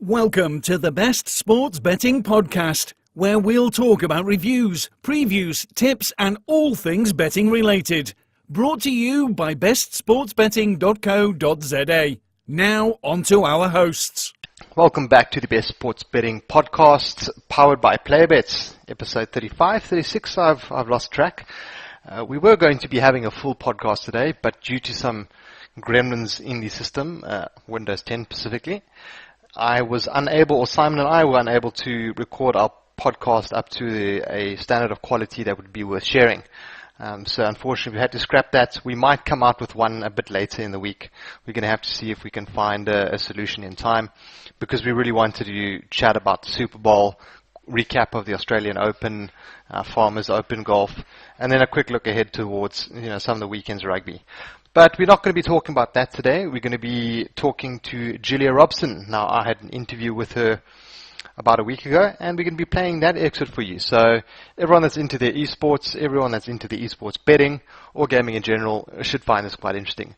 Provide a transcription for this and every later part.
Welcome to the Best Sports Betting Podcast, where we'll talk about reviews, previews, tips, and all things betting related. Brought to you by bestsportsbetting.co.za. Now, on to our hosts. Welcome back to the Best Sports Betting Podcast, powered by Playbets, episode 35, 36, I've lost track. We were going to be having a full podcast today, but due to some gremlins in the system, Windows 10 specifically, Simon and I were unable to record our podcast up to a standard of quality that would be worth sharing. So unfortunately we had to scrap that. We might come out with one a bit later in the week. We're going to have to see if we can find a solution in time, because we really wanted to chat about the Super Bowl, recap of the Australian Open, Farmers Open Golf, and then a quick look ahead towards some of the weekend's rugby. But we're not going to be talking about that today. We're going to be talking to Julia Robson. Now, I had an interview with her about a week ago, and we're going to be playing that excerpt for you. So everyone that's into their esports, everyone that's into the esports betting or gaming in general should find this quite interesting.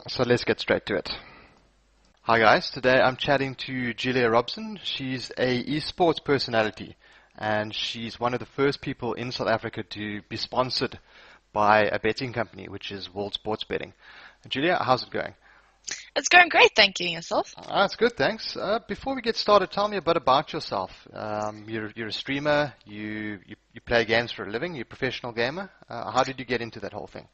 So let's get straight to it. Hi guys, today I'm chatting to Julia Robson. She's a esports personality, and she's one of the first people in South Africa to be sponsored by a betting company, which is World Sports Betting. Julia, how's it going? It's going great, thank you. Yourself? That's good, thanks. Before we get started, tell me a bit about yourself. You're a streamer, you play games for a living, you're a professional gamer. How did you get into that whole thing?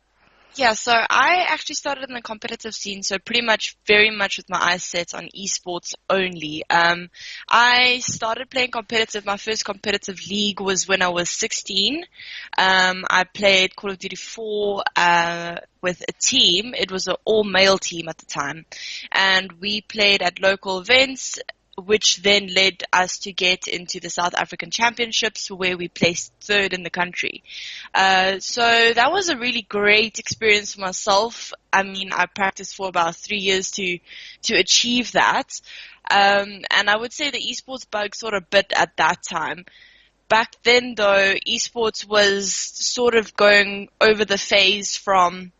Yeah, so I actually started in the competitive scene, so pretty much very much with my eyes set on esports only. I started playing competitive. My first competitive league was when I was 16. I played Call of Duty 4 with a team. It was an all-male team at the time, and we played at local events, which then led us to get into the South African Championships, where we placed third in the country. So that was a really great experience for myself. I mean, I practiced for about 3 years to achieve that. And I would say the esports bug sort of bit at that time. Back then, though, esports was sort of going over the phase from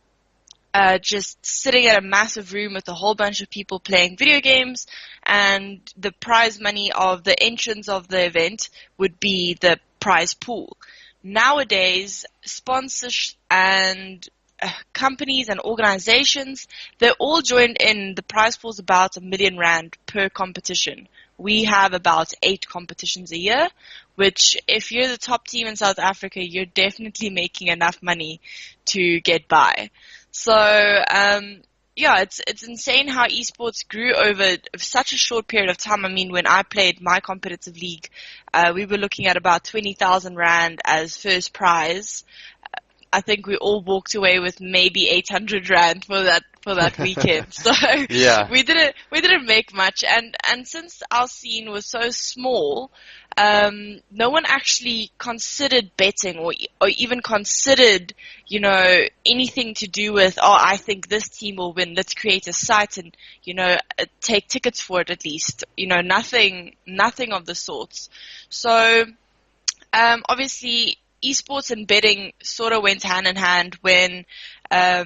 just sitting at a massive room with a whole bunch of people playing video games, and the prize money of the entrance of the event would be the prize pool. Nowadays, sponsors and companies and organizations, they're all joined in. The prize pool is about R1 million per competition. We have about 8 competitions a year, which if you're the top team in South Africa, you're definitely making enough money to get by. So, it's insane how esports grew over such a short period of time. I mean, when I played my competitive league, we were looking at about 20,000 Rand as first prize. I think we all walked away with maybe 800 Rand for that weekend. So yeah. we didn't make much. And since our scene was so small, no one actually considered betting or even considered, anything to do with, I think this team will win. Let's create a site and, take tickets for it at least. Nothing of the sorts. So, obviously, esports and betting sort of went hand in hand when a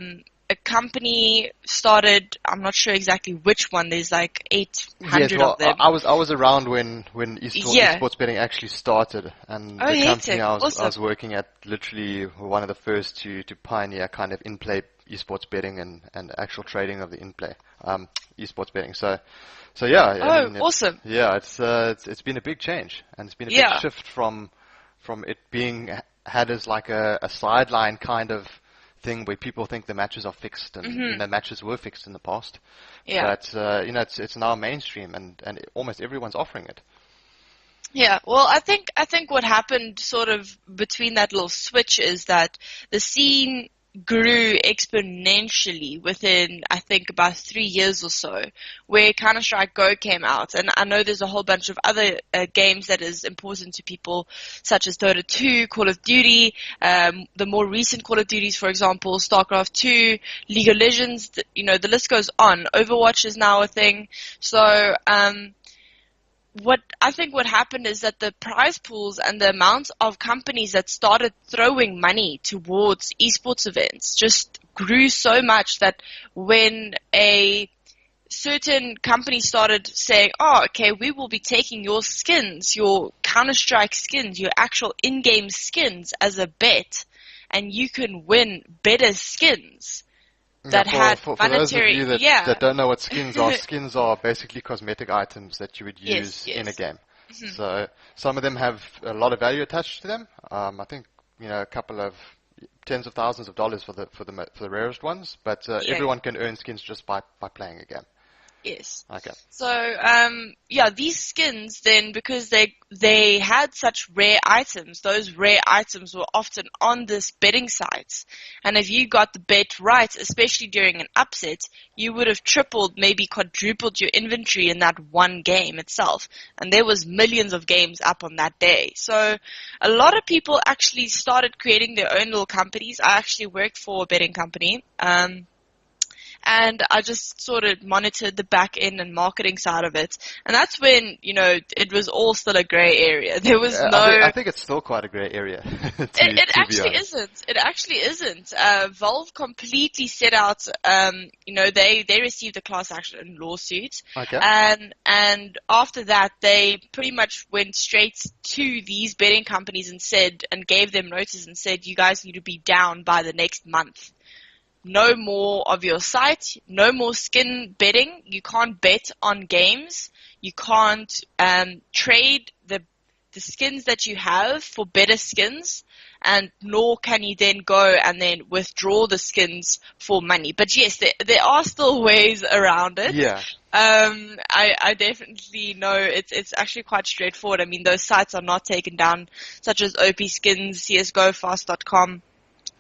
company started. I'm not sure exactly which one. There's like 800 of them. I was around when esports betting actually started, and the company I was working at literally were one of the first to pioneer kind of in-play esports betting and actual trading of the in-play esports betting. So yeah. Awesome. Yeah, it's been a big change, and it's been a big shift from it being had as like a sideline kind of thing where people think the matches are fixed, and the matches were fixed in the past. Yeah. But it's now mainstream, and almost everyone's offering it. Yeah, well, I think what happened sort of between that little switch is that the scene grew exponentially within, I think, about 3 years or so, where Counter-Strike Go came out. And I know there's a whole bunch of other games that is important to people, such as Dota 2, Call of Duty, the more recent Call of Duties, for example, StarCraft 2, League of Legends, the list goes on. Overwatch is now a thing. So, what happened is that the prize pools and the amount of companies that started throwing money towards esports events just grew so much that when a certain companies started saying, oh, okay, we will be taking your skins, your Counter-Strike skins, your actual in-game skins as a bet, and you can win better skins that had for those of monetary, you that don't know what skins are basically cosmetic items that you would use in a game. So some of them have a lot of value attached to them. I think a couple of tens of thousands of dollars for the rarest ones, but everyone can earn skins just by playing a game. Yes. Okay. So, these skins then, because they had such rare items, those rare items were often on this betting sites. And if you got the bet right, especially during an upset, you would have tripled, maybe quadrupled your inventory in that one game itself. And there was millions of games up on that day. So a lot of people actually started creating their own little companies. I actually worked for a betting company. And I just sort of monitored the back end and marketing side of it. And that's when, it was all still a gray area. There was I think it's still quite a gray area. It actually isn't. It actually isn't. Valve completely set out, they received a class action lawsuit. Okay. And after that, they pretty much went straight to these betting companies and gave them notice and said, you guys need to be down by the next month. No more of your site, no more skin betting. You can't bet on games. You can't trade the skins that you have for better skins, and nor can you then go and then withdraw the skins for money. But yes, there are still ways around it. Yeah. I definitely know it's actually quite straightforward. I mean, those sites are not taken down, such as OP Skins, CSGO, Fast.com.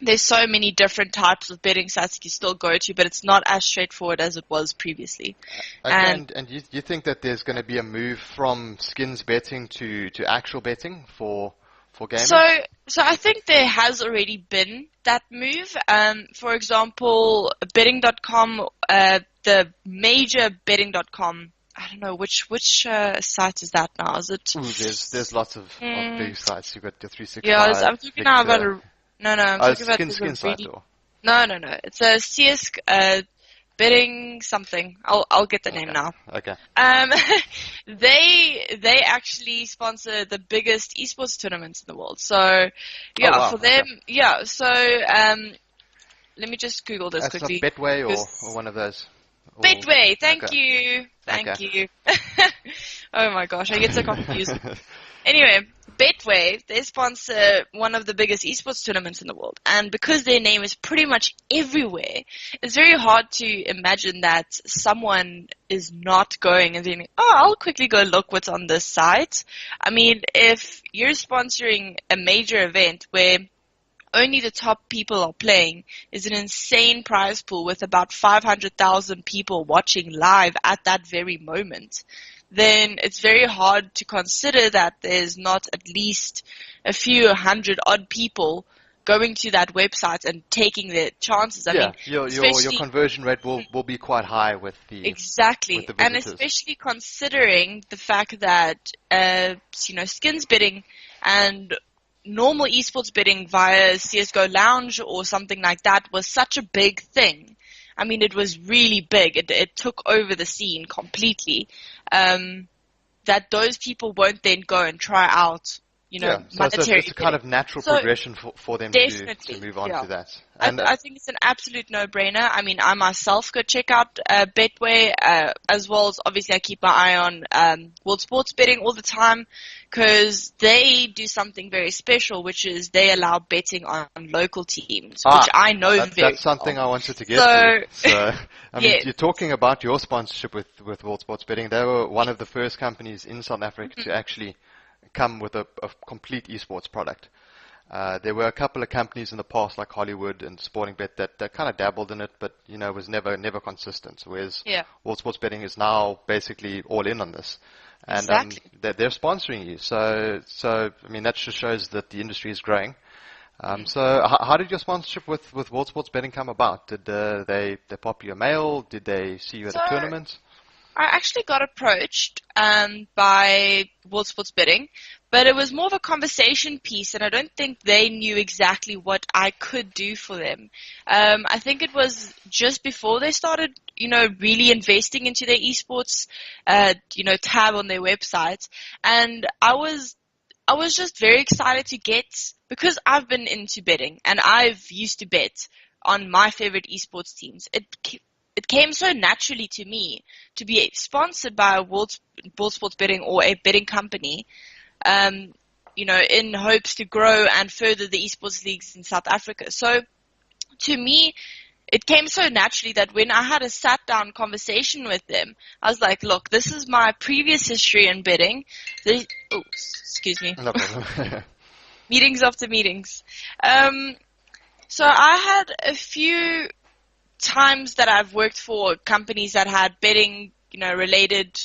There's so many different types of betting sites you still go to, but it's not as straightforward as it was previously. Okay, and you think that there's going to be a move from skins betting to actual betting for gaming? So I think there has already been that move. For example, betting.com, the major betting.com, I don't know which site is that now. Is it? Ooh, there's lots of big sites. You've got the 365. Yeah, I'm talking now about a. No, I'm talking about skin site or? No. It's a CS betting something. I'll get the name now. Okay. They actually sponsor the biggest esports tournaments in the world. So for them, So let me just Google this quickly. That's Betway or one of those. Betway. Thank you. Oh my gosh, I get so confused. Anyway, Betway, they sponsor one of the biggest esports tournaments in the world. And because their name is pretty much everywhere, it's very hard to imagine that someone is not going and thinking, I'll quickly go look what's on this site. I mean, if you're sponsoring a major event where only the top people are playing, is an insane prize pool with about 500,000 people watching live at that very moment, then it's very hard to consider that there's not at least a few hundred odd people going to that website and taking their chances. I mean, your conversion rate will be quite high with the exactly, with the and visitors. especially considering the fact that skins betting and normal esports betting via CSGO Lounge or something like that was such a big thing. I mean, it was really big. It took over the scene completely. That those people won't then go and try out, monetary. It's a kind of natural progression for them to move on to that. And I think it's an absolute no-brainer. I mean, I myself go check out Betway, as well as obviously I keep my eye on World Sports Betting all the time, because they do something very special, which is they allow betting on local teams, which I know very well. That's something I wanted to get to. So, I mean, you're talking about your sponsorship with World Sports Betting. They were one of the first companies in South Africa to actually come with a complete esports product. There were a couple of companies in the past, like Hollywood and Sporting Bet, that kind of dabbled in it, but was never consistent. Whereas World Sports Betting is now basically all in on this, and exactly. they're sponsoring you. So I mean, that just shows that the industry is growing. So how did your sponsorship with World Sports Betting come about? Did they pop you a mail? Did they see you at a tournament? I actually got approached by World Sports Betting, but it was more of a conversation piece, and I don't think they knew exactly what I could do for them. I think it was just before they started, really investing into their esports, tab on their website, and I was just very excited to get, because I've been into betting and I've used to bet on my favorite esports teams. It came so naturally to me to be sponsored by a World Sports Betting or a betting company, um, in hopes to grow and further the esports leagues in South Africa. So to me, it came so naturally that when I had a sat down conversation with them, I was like, look, this is my previous history in betting. Excuse me. No problem. Meetings after meetings. So I had a few times that I've worked for companies that had betting, related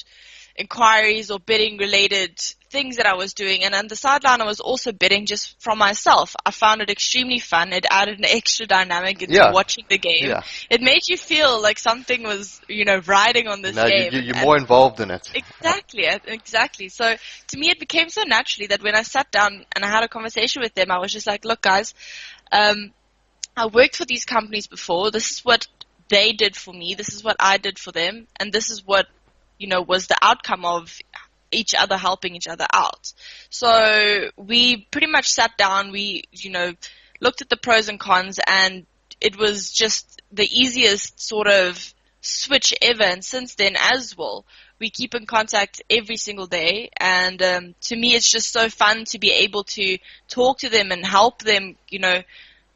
inquiries or betting related things that I was doing. And on the sideline, I was also betting just from myself. I found it extremely fun. It added an extra dynamic into watching the game. Yeah. It made you feel like something was, riding on this game. You're more involved in it. Exactly. So to me, it became so naturally that when I sat down and I had a conversation with them, I was just like, look, guys, I worked for these companies before. This is what they did for me. This is what I did for them. And this is what, was the outcome of each other helping each other out. So we pretty much sat down. We, looked at the pros and cons, and it was just the easiest sort of switch ever. And since then as well, we keep in contact every single day. And to me, it's just so fun to be able to talk to them and help them,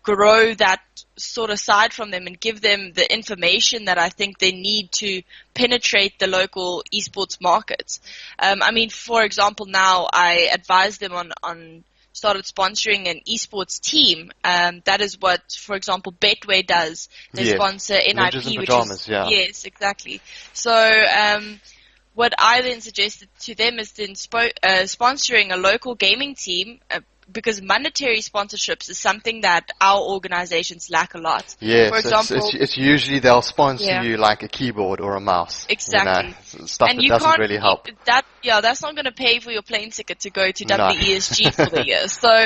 grow that sort of side from them and give them the information that I think they need to penetrate the local esports market. For example, now I advise them on started sponsoring an esports team. That is what, for example, Betway does. They sponsor NIP, Ninjas in Pajamas, yes, exactly. So what I then suggested to them is then sponsoring a local gaming team, because monetary sponsorships is something that our organizations lack a lot. Yes, for example, it's usually they'll sponsor you like a keyboard or a mouse. Exactly. Stuff and that you doesn't can't, really help. That's not going to pay for your plane ticket to go to No. WESG for the year. So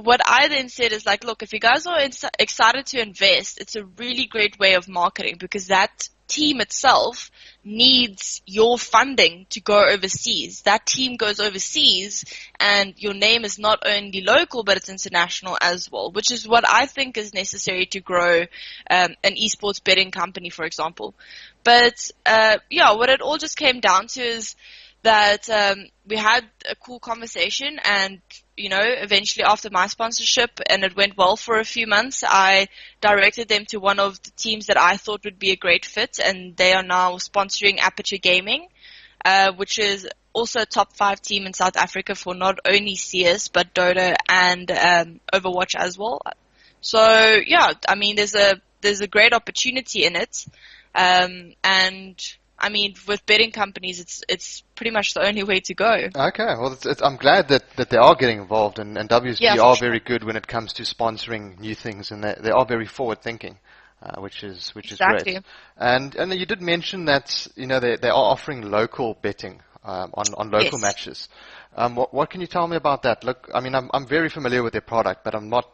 what I then said is like, look, if you guys are excited to invest, it's a really great way of marketing, because that team itself needs your funding to go overseas. That team goes overseas, and your name is not only local, but it's international as well, which is what I think is necessary to grow an esports betting company, for example. But what it all just came down to is that we had a cool conversation, and eventually after my sponsorship, and it went well for a few months, I directed them to one of the teams that I thought would be a great fit, and they are now sponsoring Aperture Gaming, which is also a top 5 team in South Africa for not only CS, but Dota and Overwatch as well. So, there's a great opportunity in it, with betting companies, it's pretty much the only way to go. Okay, well, I'm glad that they are getting involved, and WSB are very good when it comes to sponsoring new things, and they are very forward thinking, which is Exactly. great. And you did mention that they are offering local betting on local matches. What can you tell me about that? Look, I'm very familiar with their product, but I'm not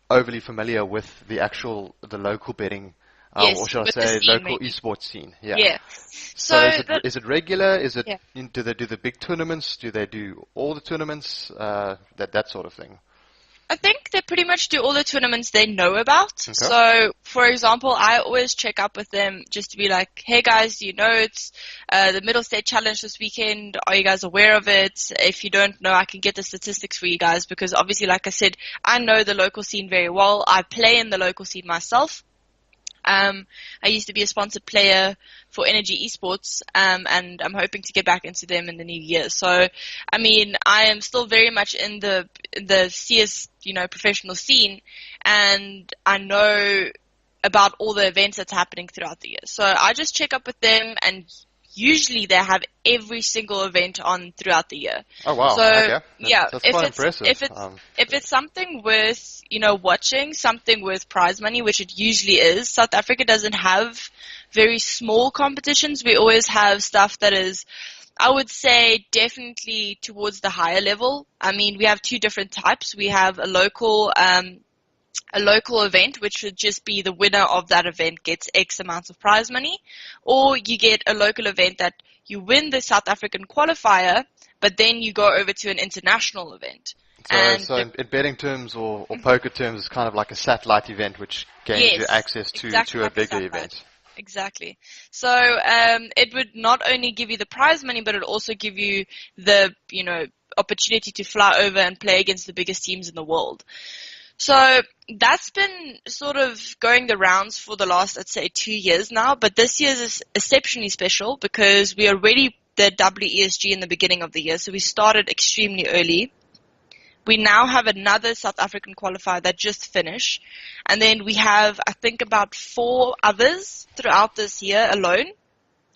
overly familiar with the local betting. Or should I say local esports scene? Yeah. So is it regular? Is it? Do they do the big tournaments? Do they do all the tournaments? That sort of thing. I think they pretty much do all the tournaments they know about. Okay. So, for example, I always check up with them just to be like, hey guys, it's the Middle State Challenge this weekend. Are you guys aware of it? If you don't know, I can get the statistics for you guys, because obviously, like I said, I know the local scene very well. I play in the local scene myself. I used to be a sponsored player for Energy Esports, and I'm hoping to get back into them in the new year. So, I am still very much in the CS, professional scene, and I know about all the events that's happening throughout the year. So I just check up with them and usually they have every single event on throughout the year. Oh wow! So Okay, yeah, that's quite impressive. If it's something worth watching, something worth prize money, which it usually is. South Africa doesn't have very small competitions. We always have stuff that is, I would say, definitely towards the higher level. I mean, we have two different types. We have a local event, which should just be the winner of that event gets X amounts of prize money, or you get a local event that you win the South African qualifier, but then you go over to an international event. So in betting terms or poker terms, it's kind of like a satellite event, which gains you access to exactly a like bigger event. Exactly. So it would not only give you the prize money, but it would also give you the opportunity to fly over and play against the biggest teams in the world. So that's been sort of going the rounds for the last, I'd say, 2 years now. But this year is exceptionally special because we already did WESG in the beginning of the year. So we started extremely early. We now have another South African qualifier that just finished. And then we have, I think, about 4 others throughout this year alone.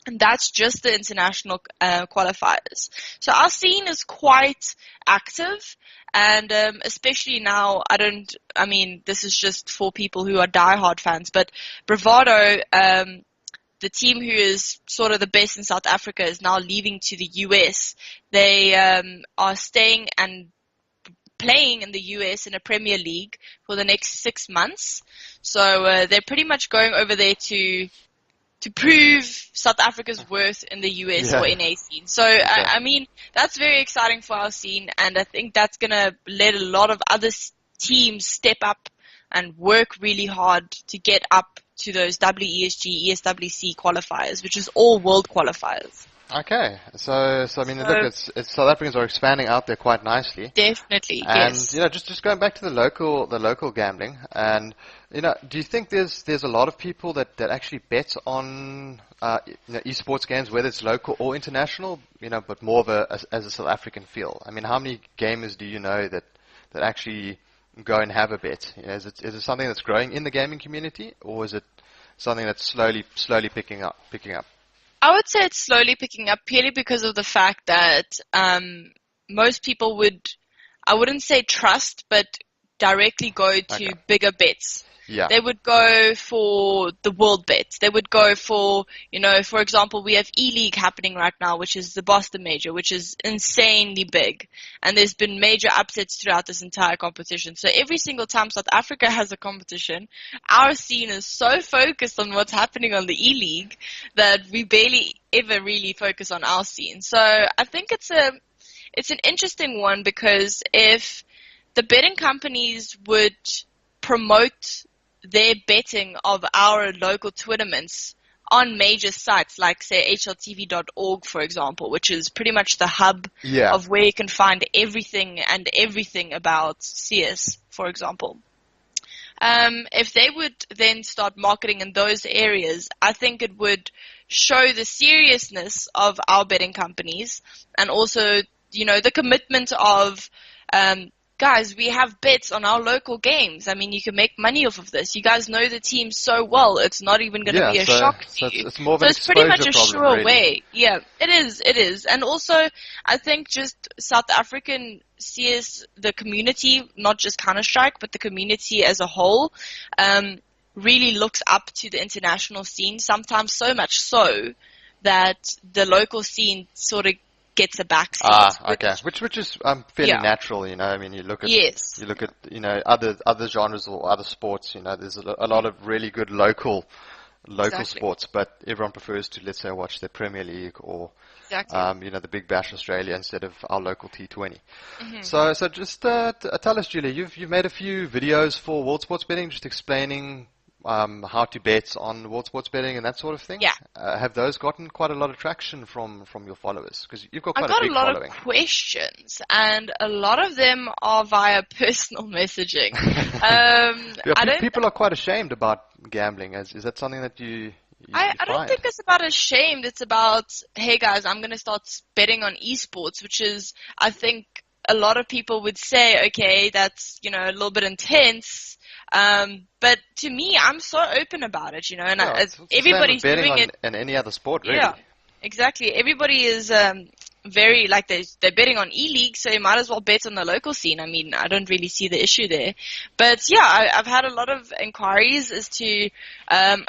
And that's just the international qualifiers. So our scene is quite active. And especially now, this is just for people who are diehard fans, but Bravado, the team who is sort of the best in South Africa, is now leaving to the US. They are staying and playing in the US in a Premier League for the next 6 months. So they're pretty much going over there to prove South Africa's worth in the US or NA scene. So, I mean, that's very exciting for our scene, and I think that's going to let a lot of other teams step up and work really hard to get up to those WESG, ESWC qualifiers, which is all world qualifiers. Okay, so I mean, look, it's South Africans are expanding out there quite nicely. Definitely, and, yes. And just going back to the local gambling, and do you think there's a lot of people that actually bet on esports games, whether it's local or international, but more of as a South African feel? I mean, how many gamers do you know that actually go and have a bet? Is it something that's growing in the gaming community, or is it something that's slowly picking up? I would say it's slowly picking up purely because of the fact that most people I wouldn't say trust, but directly go to bigger bets. Yeah. They would go for the world bets. They would go for, for example, we have E-League happening right now, which is the Boston Major, which is insanely big. And there's been major upsets throughout this entire competition. So every single time South Africa has a competition, our scene is so focused on what's happening on the E-League that we barely ever really focus on our scene. So I think it's an interesting one, because if the betting companies would promote their betting of our local tournaments on major sites like, say, hltv.org, for example, which is pretty much the hub of where you can find everything about CS, for example. If they would then start marketing in those areas, I think it would show the seriousness of our betting companies, and also, the commitment of guys, we have bets on our local games. I mean, you can make money off of this. You guys know the team so well. It's not even going to be a shock to you. It's more of an it's pretty much a problem, sure really. way. Yeah, it is. And also, I think just South African CS, the community, not just Counter-Strike, but the community as a whole, really looks up to the international scene, sometimes so much so that the local scene sort of gets a backseat. Which is fairly natural, I mean, you look at other genres or other sports, there's a lot of really good local sports, but everyone prefers to, let's say, watch the Premier League or the Big Bash Australia instead of our local T20. Mm-hmm. So just tell us, Julia, you've made a few videos for World Sports Betting, just explaining how to bet on World Sports Betting and that sort of thing. Yeah. Have those gotten quite a lot of traction from your followers? Because you've got quite a big lot following. Of questions, and a lot of them are via personal messaging. People are quite ashamed about gambling. Is that something that you I don't think it's about ashamed. It's about, hey guys, I'm going to start betting on esports, which is, I think, a lot of people would say, okay, that's, a little bit intense. But to me, I'm so open about it, and everybody's doing it. In any other sport, really. Yeah, Exactly. Everybody is very like they're betting on E-League, so you might as well bet on the local scene. I mean, I don't really see the issue there. But yeah, I've had a lot of inquiries as to,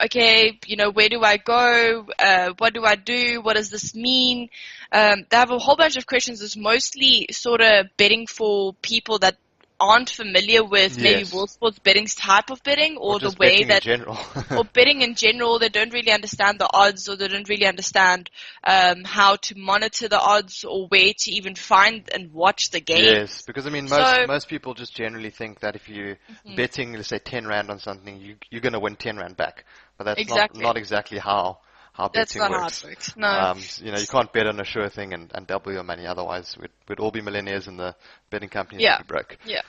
okay, where do I go? What do I do? What does this mean? They have a whole bunch of questions. It's mostly sort of betting for people that aren't familiar with maybe Yes. World Sports betting's type of betting Or or the just way betting in that general. or betting in general. They don't really understand the odds, or they don't really understand how to monitor the odds, or where to even find and watch the Yes, games. because I mean, So most people just generally think that if you're betting, let's say 10 rand on something, you're going to win 10 rand back. But that's exactly, not exactly how that's betting not how it works. works. No. You can't bet on a sure thing and double your money. Otherwise, we'd all be millionaires and the betting companies would Yeah. be broke. Yeah.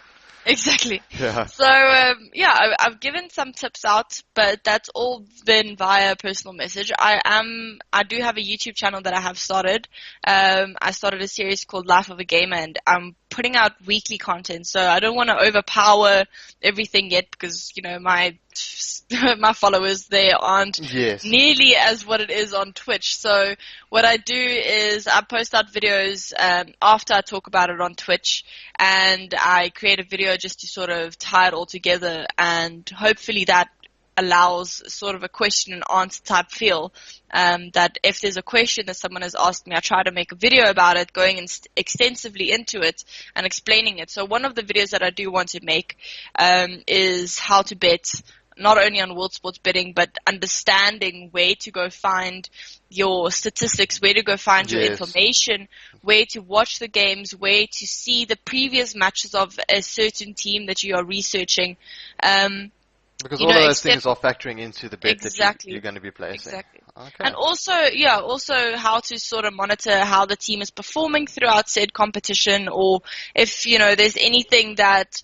Exactly. Yeah. So, I've given some tips out, but that's all been via personal message. I do have a YouTube channel that I have started. I started a series called Life of a Gamer, and I'm putting out weekly content. So I don't want to overpower everything yet, because, my my followers there aren't Yes. nearly as what it is on Twitch. So what I do is I post out videos after I talk about it on Twitch, and I create a video just to sort of tie it all together, and hopefully that allows sort of a question and answer type feel, that if there's a question that someone has asked me, I try to make a video about it, going extensively into it and explaining it. So one of the videos that I do want to make is how to bet, not only on World Sports betting, but understanding where to go find your statistics, where to go find your Yes. information, where to watch the games, where to see the previous matches of a certain team that you are researching. Because You all know, of those except- things are factoring into the bet Exactly. that you're going to be placing. Exactly. Okay. And also how to sort of monitor how the team is performing throughout said competition, or if, there's anything that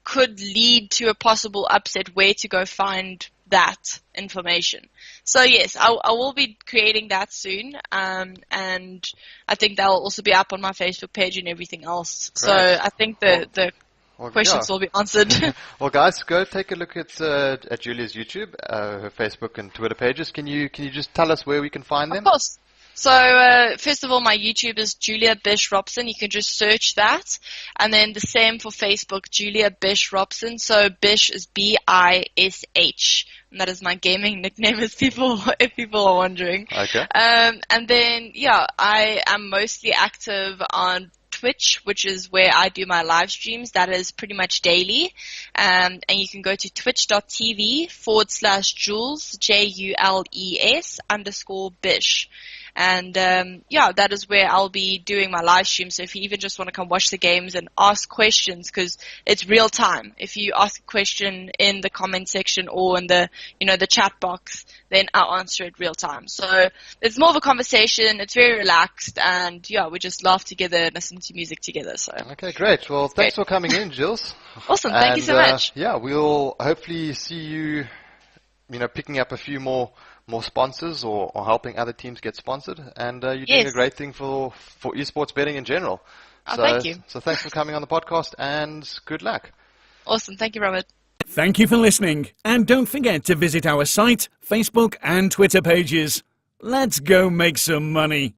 could lead to a possible upset, where to go find that information. So yes, I will be creating that soon, and I think that will also be up on my Facebook page and everything else. So Great. I think Well, the Well, questions yeah. will be answered. Well, guys, go take a look at Julia's YouTube, her Facebook and Twitter pages. Can you just tell us where we can find Of them? course. So, first of all, my YouTube is Julia Bish Robson. You can just search that. And then the same for Facebook, Julia Bish Robson. So, Bish is Bish. And that is my gaming nickname, if people are wondering. Okay. And then, I am mostly active on Twitch, which is where I do my live streams. That is pretty much daily. And you can go to twitch.tv/Jules, JULES_Bish. And that is where I'll be doing my live stream. So if you even just want to come watch the games and ask questions, because it's real time. If you ask a question in the comment section or in the the chat box, then I'll answer it real time. So it's more of a conversation. It's very relaxed, and we just laugh together and listen to music together. So Okay, great. Well, thanks for coming in, Jules. awesome. Thank you so much. Yeah, we'll hopefully see you, picking up a few more sponsors or helping other teams get sponsored. And you're doing a Yes. great thing for esports betting in general. Oh, thank you. So thanks for coming on the podcast, and good luck. Awesome. Thank you, Robert. Thank you for listening, and don't forget to visit our site, Facebook and Twitter pages. Let's go make some money.